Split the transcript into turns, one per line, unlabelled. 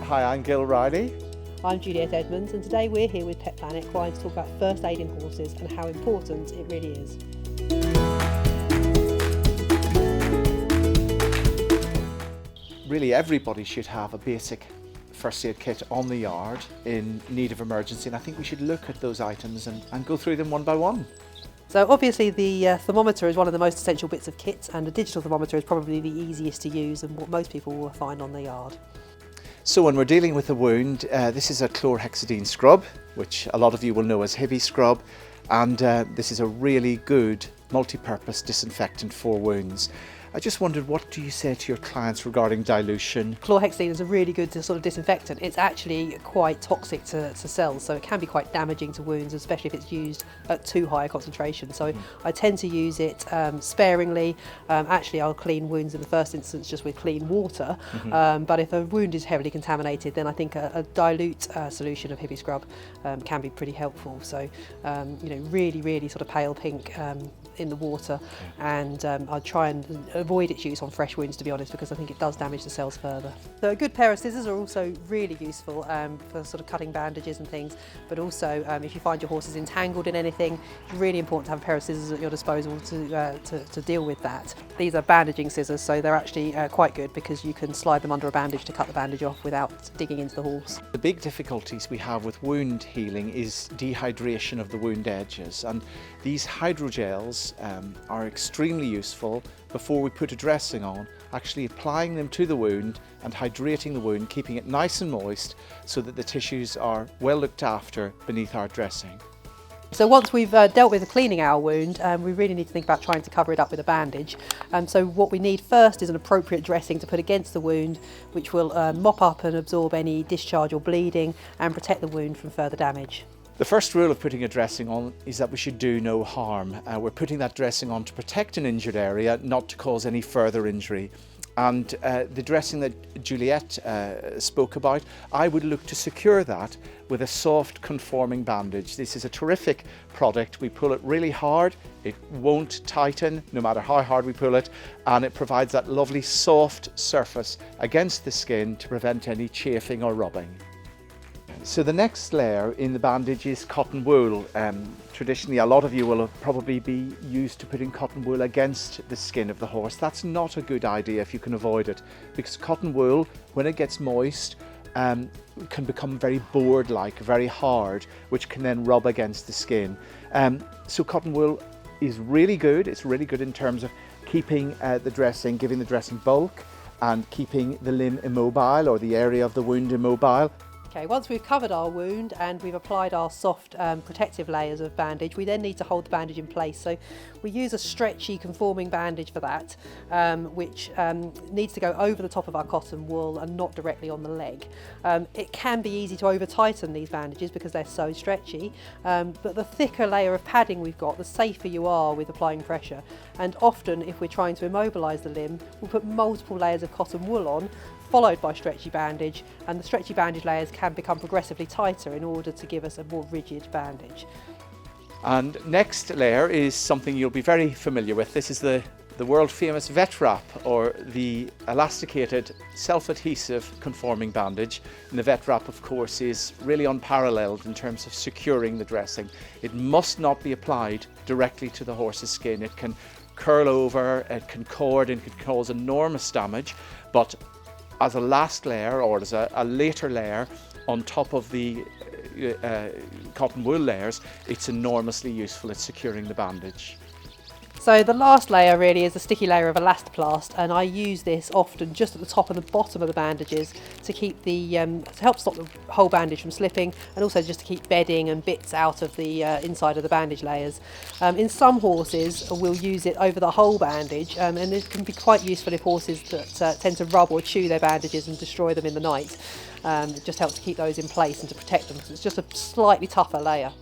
Hi, I'm Gil Riley.
I'm Juliette Edmonds, and today we're here with Petplan Equine to talk about first aid in horses and how important it really is.
Really, everybody should have a basic first aid kit on the yard in need of emergency, and I think we should look at those items and go through them one by one.
So obviously the thermometer is one of the most essential bits of kit, and a digital thermometer is probably the easiest to use and what most people will find on the yard.
So when we're dealing with a wound, this is a chlorhexidine scrub, which a lot of you will know as heavy scrub, and this is a really good multi-purpose disinfectant for wounds. I just wondered, what do you say to your clients regarding dilution?
Chlorhexidine is a really good sort of disinfectant. It's actually quite toxic to cells, so it can be quite damaging to wounds, especially if it's used at too high a concentration. So I tend to use it sparingly. Actually, I'll clean wounds in the first instance just with clean water. But if a wound is heavily contaminated, then I think a dilute solution of heavy scrub can be pretty helpful. So, really sort of pale pink in the water, and I'll try and avoid its use on fresh wounds, to be honest, because I think it does damage the cells further. So a good pair of scissors are also really useful for sort of cutting bandages and things, but also if you find your horse is entangled in anything, it's really important to have a pair of scissors at your disposal to deal with that. These are bandaging scissors, so they're actually quite good because you can slide them under a bandage to cut the bandage off without digging into the horse.
The big difficulties we have with wound healing is dehydration of the wound edges, and these hydrogels are extremely useful before we put a dressing on, actually applying them to the wound and hydrating the wound, keeping it nice and moist so that the tissues are well looked after beneath our dressing.
So once we've dealt with cleaning our wound, we really need to think about trying to cover it up with a bandage. So what we need first is an appropriate dressing to put against the wound, which will mop up and absorb any discharge or bleeding and protect the wound from further damage.
The first rule of putting a dressing on is that we should do no harm. We're putting that dressing on to protect an injured area, not to cause any further injury. And the dressing that Juliette spoke about, I would look to secure that with a soft conforming bandage. This is a terrific product. We pull it really hard, it won't tighten no matter how hard we pull it, and it provides that lovely soft surface against the skin to prevent any chafing or rubbing. So the next layer in the bandage is cotton wool. Traditionally, a lot of you will probably be used to putting cotton wool against the skin of the horse. That's not a good idea if you can avoid it, because cotton wool, when it gets moist, can become very board-like, very hard, which can then rub against the skin. So cotton wool is really good. It's really good in terms of keeping the dressing, giving the dressing bulk, and keeping the limb immobile or the area of the wound immobile.
Okay, once we've covered our wound and we've applied our soft protective layers of bandage, we then need to hold the bandage in place. So we use a stretchy conforming bandage for that, which needs to go over the top of our cotton wool and not directly on the leg. It can be easy to over tighten these bandages because they're so stretchy, but the thicker layer of padding we've got, the safer you are with applying pressure. And often, if we're trying to immobilise the limb, we'll put multiple layers of cotton wool on, followed by stretchy bandage, and the stretchy bandage layers can become progressively tighter in order to give us a more rigid bandage.
And next layer is something you'll be very familiar with. This is the world famous vet wrap, or the elasticated self-adhesive conforming bandage. And the vet wrap, of course, is really unparalleled in terms of securing the dressing. It must not be applied directly to the horse's skin. It can curl over, it can cord, and it can cause enormous damage, but as a last layer, or as a later layer on top of the cotton wool layers, it's enormously useful at securing the bandage.
So the last layer really is a sticky layer of Elastoplast, and I use this often just at the top and the bottom of the bandages to keep to help stop the whole bandage from slipping, and also just to keep bedding and bits out of the inside of the bandage layers. In some horses we'll use it over the whole bandage, and it can be quite useful if horses that tend to rub or chew their bandages and destroy them in the night. It just helps to keep those in place and to protect them, because it's just a slightly tougher layer.